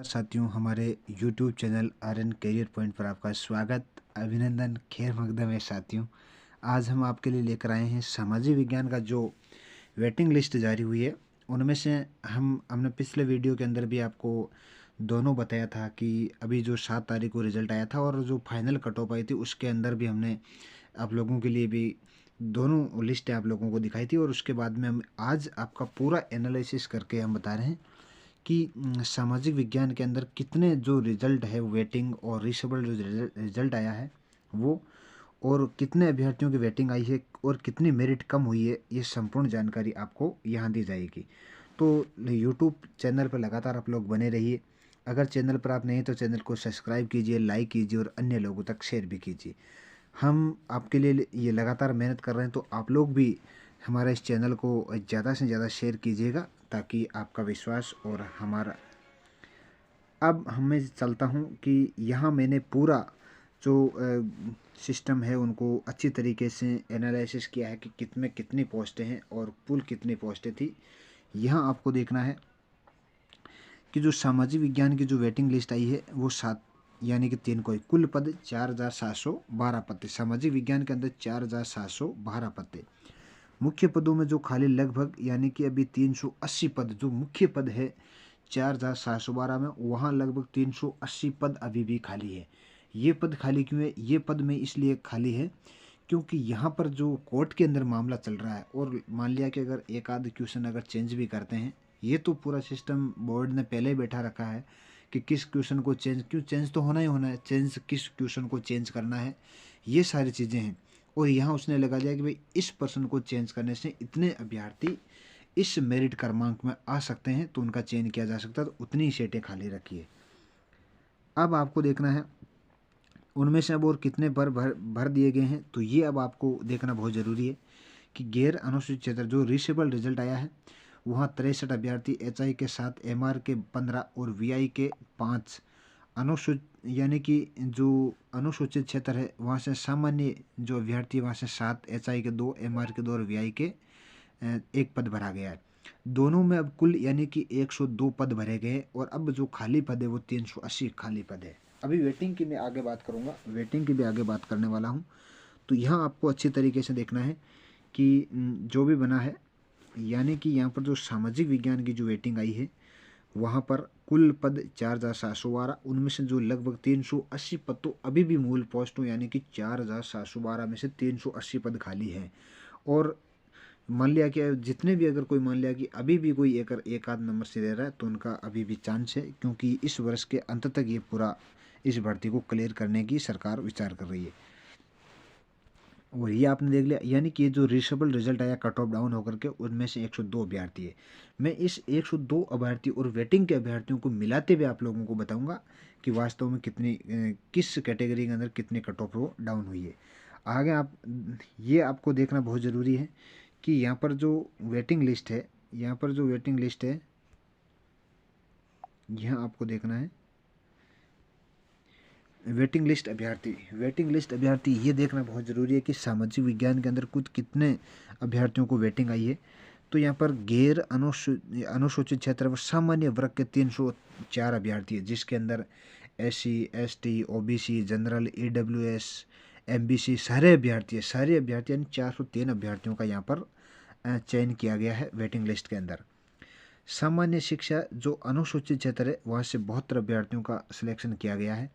साथियों, हमारे YouTube channel Aryan career point पर आपका स्वागत, अभिनंदन, खैर मकदम है साथियों। आज हम आपके लिए लेकर आए हैं सामाजिक विज्ञान का जो वेटिंग लिस्ट जारी हुई है। उनमें से हमने पिछले वीडियो के अंदर भी आपको दोनों बताया था कि अभी जो 7 तारीख को रिजल्ट आया था और जो फाइनल कट ऑफ आई थी उसके अंदर भी हमने आप लोगों के लिए भी दोनों लिस्ट आप लोगों को दिखाई थी। और उसके बाद में हम आज आपका पूरा एनालिसिस करके हम बता रहे हैं कि सामाजिक विज्ञान के अंदर कितने जो रिजल्ट है वेटिंग और रीसेबल जो रिजल्ट आया है वो, और कितने अभ्यर्थियों की वेटिंग आई है और कितनी मेरिट कम हुई है, ये संपूर्ण जानकारी आपको यहाँ दी जाएगी। तो यूट्यूब चैनल पर लगातार आप लोग बने रहिए। अगर चैनल पर आप नहीं तो चैनल को सब्सक्राइब कीजिए, लाइक कीजिए और अन्य लोगों तक शेयर भी कीजिए। हम आपके लिए ये लगातार मेहनत कर रहे हैं, तो आप लोग भी हमारे इस चैनल को ज़्यादा से ज़्यादा शेयर कीजिएगा ताकि आपका विश्वास और हमारा। अब मैं चलता हूँ कि यहाँ मैंने पूरा जो सिस्टम है उनको अच्छी तरीके से एनालिसिस किया है कि कितने कितनी पोस्टें हैं और कुल कितनी पोस्टें थी। यहाँ आपको देखना है कि जो सामाजिक विज्ञान की जो वेटिंग लिस्ट आई है वो 7 यानी कि 3 कोई कुल पद 4712 पद थे। सामाजिक विज्ञान के अंदर 4712 पद थे। मुख्य पदों में जो खाली लगभग यानी कि अभी 380 पद जो मुख्य पद है 4712 में, वहाँ लगभग 380 पद अभी भी खाली है। ये पद खाली क्यों है? ये पद में इसलिए खाली है क्योंकि यहाँ पर जो कोर्ट के अंदर मामला चल रहा है और मान लिया कि अगर एक आध क्वेश्चन अगर चेंज भी करते हैं, ये तो पूरा सिस्टम बोर्ड ने पहले ही बैठा रखा है कि किस क्वेश्चन को चेंज तो होना ही होना है, चेंज किस क्वेश्चन को चेंज करना है, ये सारी चीज़ें हैं। और यहाँ उसने लगा दिया कि भाई इस पर्सन को चेंज करने से इतने अभ्यर्थी इस मेरिट क्रमांक में आ सकते हैं तो उनका चयन किया जा सकता है, तो उतनी सीटें खाली रखिए। अब आपको देखना है उनमें से अब और कितने भर दिए गए हैं, तो ये अब आपको देखना बहुत ज़रूरी है कि गैर अनुसूचित क्षेत्र जो रीसेबल रिजल्ट आया है वहाँ 63 अभ्यर्थी, HI के 7, MR के 15 और VI के 5। अनुसूचित यानी कि जो अनुसूचित क्षेत्र है वहाँ से सामान्य जो अभ्यर्थी वहाँ से 7, HI के 2, MR के 2 और VI के 1 पद भरा गया है। दोनों में अब कुल यानी कि 102 पद भरे गए और अब जो खाली पद है वो 380 खाली पद है। अभी वेटिंग की मैं आगे बात करूँगा, वेटिंग की भी आगे बात करने वाला हूँ। तो यहाँ आपको अच्छी तरीके से देखना है कि जो भी बना है यानी कि यहाँ पर जो सामाजिक विज्ञान की जो वेटिंग आई है वहाँ पर कुल पद 4712, उनमें से जो लगभग 380 पद तो अभी भी मूल पोस्टों यानी कि 4712 में से 380 पद खाली हैं। और मान लिया कि जितने भी अगर कोई मान लिया कि अभी भी कोई एक आध नंबर से दे रहा है तो उनका अभी भी चांस है, क्योंकि इस वर्ष के अंत तक ये पूरा इस भर्ती को क्लियर करने की सरकार विचार कर रही है। और ये आपने देख लिया यानी कि जो रीसेबल रिजल्ट आया कट ऑफ डाउन होकर के उनमें से 102 अभ्यर्थी है। मैं इस 102 अभ्यर्थी और वेटिंग के अभ्यर्थियों को मिलाते हुए आप लोगों को बताऊंगा कि वास्तव में कितनी किस कैटेगरी के अंदर कितने कट ऑफ वो डाउन हुई है। आगे आप ये आपको देखना बहुत ज़रूरी है कि यहाँ पर जो वेटिंग लिस्ट है, यहाँ पर जो वेटिंग लिस्ट है यहाँ आपको देखना है वेटिंग लिस्ट अभ्यर्थी ये देखना बहुत ज़रूरी है कि सामाजिक विज्ञान के अंदर कुछ कितने अभ्यर्थियों को वेटिंग आई है। तो यहाँ पर गैर अनुसूचित क्षेत्र व सामान्य वर्ग के 304 अभ्यर्थी है, जिसके अंदर SC ST OBC general EWS MBC सारे अभ्यर्थी यानी 403 अभ्यर्थियों का यहाँ पर चयन किया गया है वेटिंग लिस्ट के अंदर। सामान्य शिक्षा जो अनुसूचित क्षेत्र है वहाँ से 72 अभ्यर्थियों का सिलेक्शन किया गया है।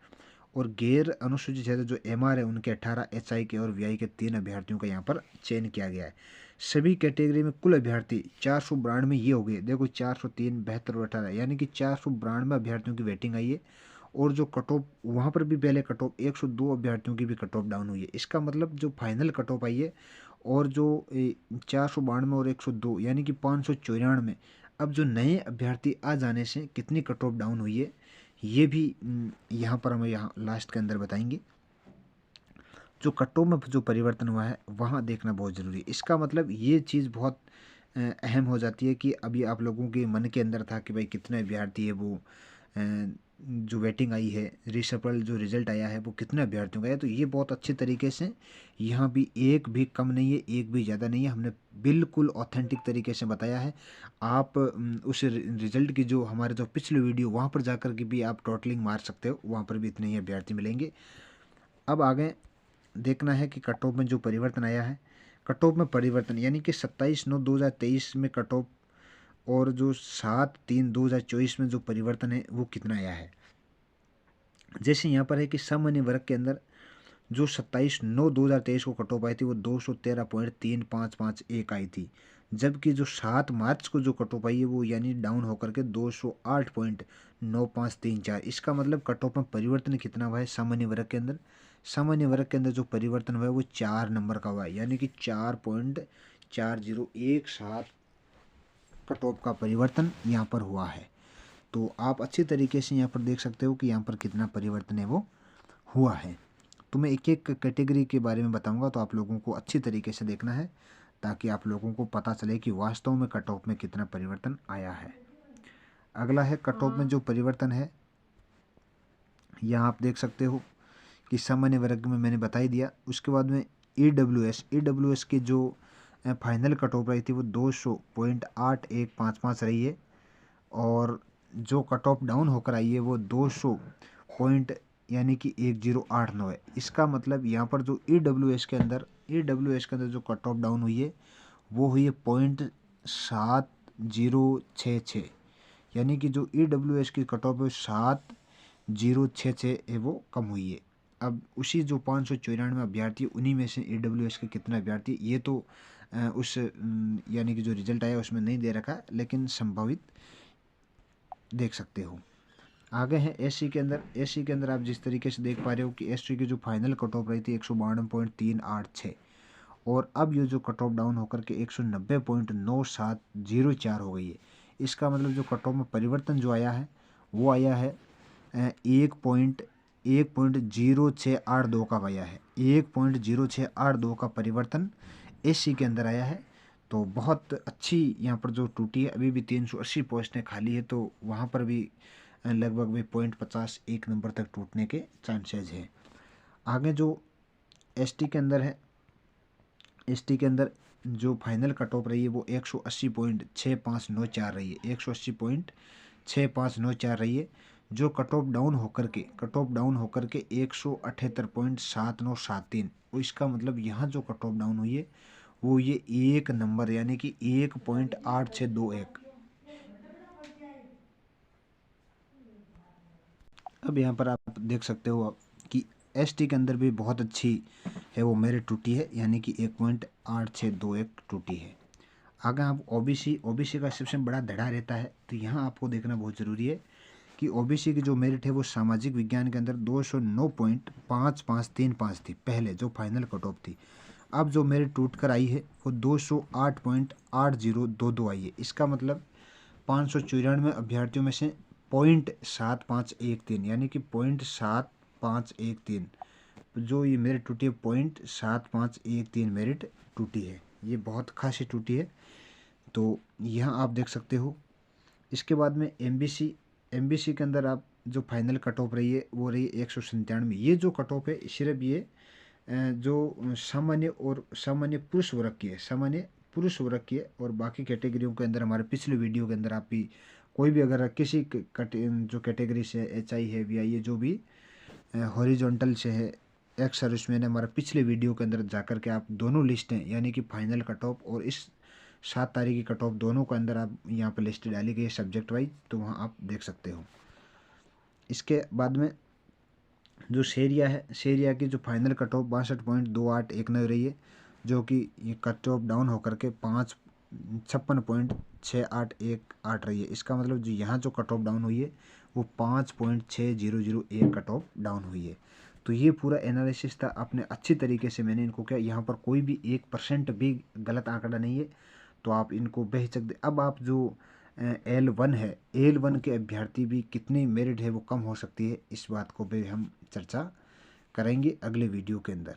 और गैर अनुसूचित क्षेत्र जो MR है उनके 18, HI के और VI के 3 अभ्यर्थियों का यहाँ पर चयन किया गया है। सभी कैटेगरी में कुल अभ्यर्थी 492 ये हो गए। देखो 403, 72 और 18 यानी कि 492 अभ्यर्थियों की वेटिंग आई है। और जो कट ऑफ वहाँ पर भी पहले कट ऑफ 102 अभ्यर्थियों की भी कट ऑफ डाउन हुई है। इसका मतलब जो फाइनल कट ऑफ आई है और जो 492 और 102 यानी कि 594, अब जो नए अभ्यर्थी आ जाने से कितनी कट ऑफ डाउन हुई है ये भी यहाँ पर हम यहाँ लास्ट के अंदर बताएंगे। जो कट ऑफ में जो परिवर्तन हुआ है वहाँ देखना बहुत ज़रूरी है। इसका मतलब ये चीज़ बहुत अहम हो जाती है कि अभी आप लोगों के मन के अंदर था कि भाई कितने अभ्यर्थी है वो जो वेटिंग आई है, रीशफल जो रिज़ल्ट आया है वो कितने अभ्यर्थियों का है। तो ये बहुत अच्छे तरीके से यहाँ भी एक भी कम नहीं है, एक भी ज़्यादा नहीं है, हमने बिल्कुल ऑथेंटिक तरीके से बताया है। आप उस रिज़ल्ट की जो हमारे जो पिछले वीडियो वहाँ पर जाकर के भी आप टोटलिंग मार सकते हो, वहाँ पर भी इतने ही अभ्यर्थी मिलेंगे। अब आगे देखना है कि कट ऑफ में जो परिवर्तन आया है, कट ऑफ में परिवर्तन यानी कि 27/9/2023 में कट ऑफ और जो 7/3/2024 में जो परिवर्तन है वो कितना आया है। जैसे यहाँ पर है कि सामान्य वर्ग के अंदर जो 27/9/2023 को कट ऑफ आई थी वो 213.3551 आई थी, जबकि जो 7 मार्च को जो कट ऑफ आई है वो यानी डाउन होकर के 208.9534। इसका मतलब कट ऑफ में परिवर्तन कितना हुआ है सामान्य वर्ग के अंदर। सामान्य वर्ग के अंदर जो परिवर्तन हुआ है वो 4 नंबर का हुआ है, यानी कि 4.4017 कट ऑफ का परिवर्तन यहाँ पर हुआ है। तो आप अच्छी तरीके से यहाँ पर देख सकते हो कि यहाँ पर कितना परिवर्तन है वो हुआ है। तो मैं एक एक कैटेगरी के बारे में बताऊंगा, तो आप लोगों को अच्छी तरीके से देखना है ताकि आप लोगों को पता चले कि वास्तव में कट ऑफ में कितना परिवर्तन आया है। अगला है कट ऑफ में जो परिवर्तन है, यहाँ आप देख सकते हो कि सामान्य वर्ग में मैंने बता ही दिया। उसके बाद में EWS की जो फाइनल कट ऑफ रही थी वो 200.8155 रही है, और जो कट ऑफ डाउन होकर आई है वो 200 पॉइंट यानी कि 1089 है। इसका मतलब यहाँ पर जो EWS के अंदर जो कट ऑफ डाउन हुई है वो हुई है 0.7066, यानी कि जो EWS की कट ऑफ है 7066 है वो कम हुई है। अब उसी जो 594 अभ्यर्थी उन्हीं में से EWS के कितने अभ्यर्थी, ये तो उस यानी कि जो रिजल्ट आया उसमें नहीं दे रखा, लेकिन संभावित देख सकते हो। आगे है SC के अंदर आप जिस तरीके से देख पा रहे हो कि SC की जो फाइनल कट ऑफ रही थी 192.386, और अब ये जो कट ऑफ डाउन होकर के 190.9704 हो गई है। इसका मतलब जो कट ऑफ में परिवर्तन जो आया है वो आया है 1.0682 का आया है। 1.0682 का परिवर्तन SC के अंदर आया है। तो बहुत अच्छी यहाँ पर जो टूटी है, अभी भी 380 पोस्टें खाली है, तो वहाँ पर भी लगभग भी 0.50 एक नंबर तक टूटने के चांसेज है। आगे जो ST के अंदर है, ST के अंदर जो फाइनल कट ऑफ रही है वो 180.6594 रही है, 180.6594 रही है। जो कट ऑफ डाउन होकर के 178.7973, इसका मतलब यहाँ जो कट ऑफ डाउन हुई है वो ये एक नंबर यानी कि 1.8621। अब यहाँ पर आप देख सकते हो कि ST के अंदर भी बहुत अच्छी है वो मेरिट टूटी है, यानी कि 1.8621 टूटी है। आगे आप OBC का सबसे बड़ा धड़ा रहता है, तो यहाँ आपको देखना बहुत ज़रूरी है कि OBC की जो मेरिट है वो सामाजिक विज्ञान के अंदर 209.5535 थी पहले जो फाइनल कट ऑफ थी। अब जो मेरिट टूट कर आई है वो 208.8022 आई है। इसका मतलब 594 अभ्यर्थियों में से 0.7513 यानी कि 0.7513 जो ये मेरिट टूटी है, 0.7513 मेरिट टूटी है। ये बहुत खासी टूटी है, तो यहाँ आप देख सकते हो। इसके बाद में MBC के अंदर आप जो फाइनल कट ऑफ रही है वो रही 197। ये जो कट ऑफ है सिर्फ ये जो सामान्य पुरुष वर्ग की है, और बाकी कैटेगरियों के अंदर हमारे पिछले वीडियो के अंदर आप भी कोई भी अगर किसी जो कैटेगरी से HI है, VI है, जो भी हॉरिजॉन्टल से है, एक्स सर्विसमैन है, हमारे पिछले वीडियो के अंदर जाकर के आप दोनों लिस्टें यानी कि फाइनल कट ऑफ और इस 7 तारीख की कट ऑफ दोनों के अंदर आप यहाँ पर लिस्ट डाली गई है सब्जेक्ट वाइज, तो वहाँ आप देख सकते हो। इसके बाद में जो शेरिया की जो फाइनल कट ऑफ 62.2819 रही है, जो कि ये कट ऑफ डाउन होकर के 56.6818 रही है। इसका मतलब जो यहाँ जो कट ऑफ डाउन हुई है वो 5.6001 कट ऑफ डाउन हुई है। तो ये पूरा एनालिसिस था, आपने अच्छी तरीके से मैंने इनको किया। यहाँ पर कोई भी 1% भी गलत आंकड़ा नहीं है, तो आप इनको बेहिचक दे। अब आप जो L1 है, L1 के अभ्यर्थी भी कितनी मेरिट है वो कम हो सकती है, इस बात को भी हम चर्चा करेंगे अगले वीडियो के अंदर।